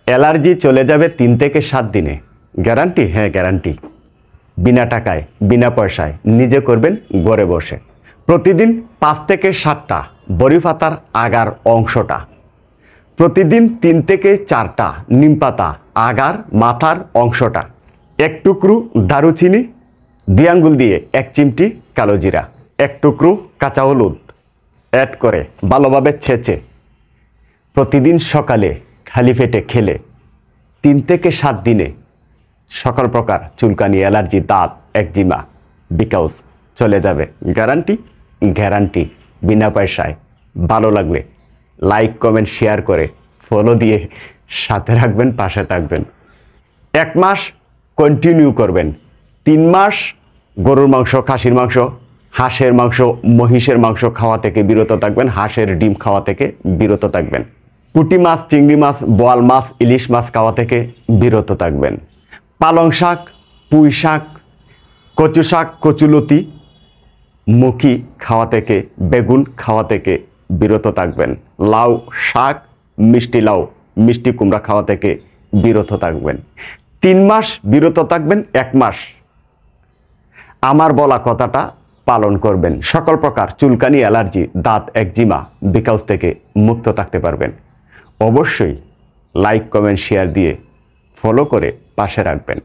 Allergy চলে যাবে 3 থেকে 7 দিনে। গ্যারান্টি? হ্যাঁ গ্যারান্টি। বিনা টাকায়, বিনা পয়সায় নিজে করবেন ঘরে বসে। প্রতিদিন 5 থেকে 7টা বড়ি পাতার আগার অংশটা, প্রতিদিন 3 থেকে 4টা নিম পাতা আগার মাথার অংশটা, 1 টুকরো দারুচিনি, 2 আঙ্গুল দিয়ে 1 চিমটি কালো জিরা, 1 টুকরো কাঁচা হলুদ অ্যাড করে ভালোভাবে ছেঁচে প্রতিদিন সকালে খালি পেটে খেলে 3 থেকে 7 দিনে সকল প্রকার চুলকানি, অ্যালার্জি, দাঁত, একজিমা, বিকাউস চলে যাবে। গ্যারান্টি? গ্যারান্টি। বিনা পয়সায়। ভালো লাগলে লাইক, কমেন্ট, শেয়ার করে ফলো দিয়ে সাথে রাখবেন, পাশে থাকবেন। 1 মাস কন্টিনিউ করবেন। 3 মাস গরুর মাংস, খাসির মাংস, হাঁসের মাংস, মহিষের মাংস খাওয়া থেকে বিরত থাকবেন। হাঁসের ডিম খাওয়া থেকে বিরত থাকবেন। পুঁটি মাছ, চিংড়ি মাছ, বোয়াল মাছ, ইলিশ মাছ খাওয়া থেকে বিরত থাকবেন। পালং শাক, পুঁই শাক, কচু শাক, কচুলতি, মুখি খাওয়া থেকে, বেগুন খাওয়া থেকে বিরত থাকবেন। লাউ শাক, মিষ্টি লাউ, মিষ্টি কুমড়া খাওয়া থেকে বিরত থাকবেন। 3 মাস বিরত থাকবেন। 1 মাস আমার বলা কথাটা পালন করবেন। সকল প্রকার চুলকানি, অ্যালার্জি, দাঁত, একজিমা, বিকাউস থেকে মুক্ত থাকতে পারবেন। অবশ্যই লাইক, কমেন্ট, শেয়ার দিয়ে ফলো করে পাশে রাখবেন।